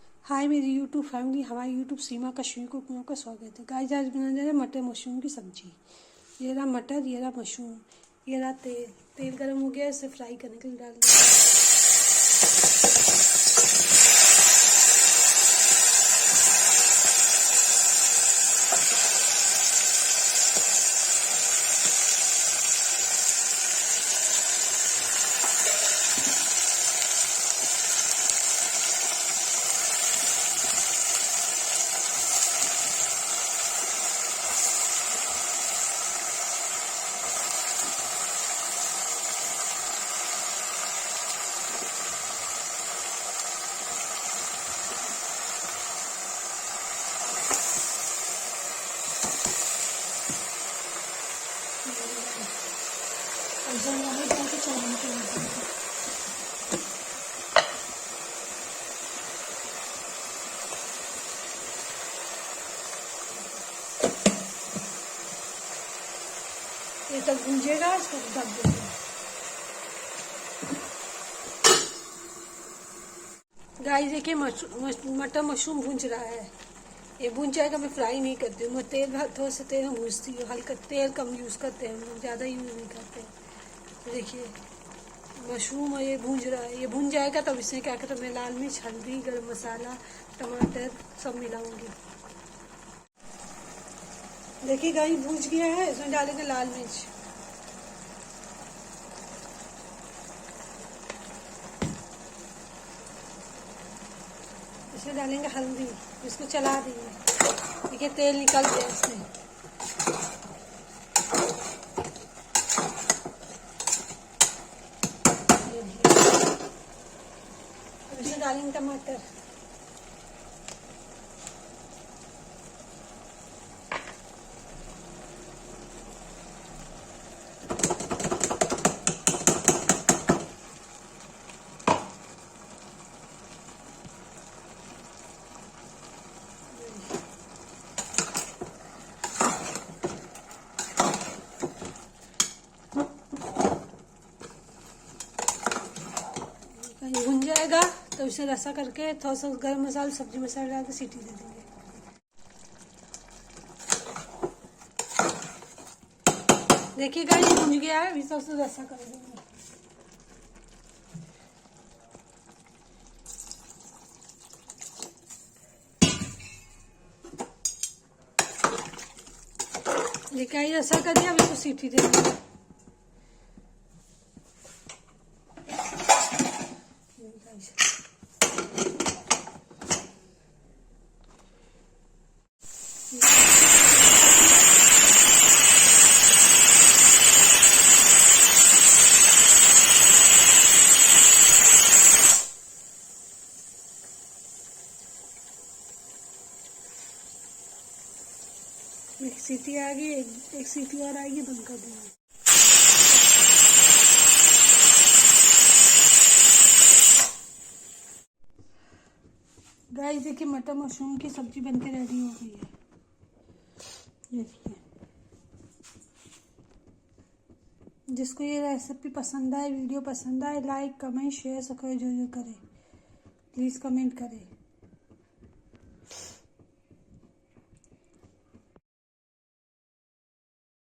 हाय मेरी YouTube family, हमारी YouTube सीमा Kashmir cooking का स्वागत है। गाइस आज बनाने जा रहे हैं मटर मशरूम की सब्जी। ये रहा मटर, ये रहा मशरूम, ये रहा तेल। तेल गर्म हो गया, इसे फ्राई करने के लिए डाल दिया। ये तब भूंजेगा, इसको ढक देंगे। गाइस देखिए मटर मशरूम भूंज रहा है। ये भूंज जाएगा, मैं फ्राई नहीं करती हूँ। मैं तेल थोड़ा सा तेल भूंजती हूँ, हल्का तेल कम यूज़ करते हैं, हम ज़्यादा यूज़ नहीं करते। तो देखिए मशरूम और ये भूंज रहा है। ये भूंज जाएगा तब इसमें क्या करता, मैं लाल मिर्च, हल्दी, गरम मसाला, टमाटर सब मिलाऊंगी। देखिए गाइस भूंज गया है, इसमें डालेंगे लाल मिर्च, इसमें डालेंगे हल्दी, इसको चला देंगे। देखिए तेल निकल गया इसमें। अब इसमें डालेंगे टमाटर, भुन जाएगा तो इसे रसा करके थोड़ा सा गरम मसाला, सब्जी मसाला डाल के सीटी दे देंगे। देखिए गाइस भुन गया है, अभी सबसे रसा कर देंगे। देखिए रसा कर दिया, अब इसको सीटी दे देंगे। एक सीटी आ गई, एक सीटी और आएगी, बंद कर देंगे। गाइस देखिए मटर मशरूम की सब्जी बनके रेडी हो गई है। देखिए जिसको ये रेसिपी पसंद आए, वीडियो पसंद आए, लाइक कमेंट शेयर सब्सक्राइब जरूर करें। प्लीज़ कमेंट करें।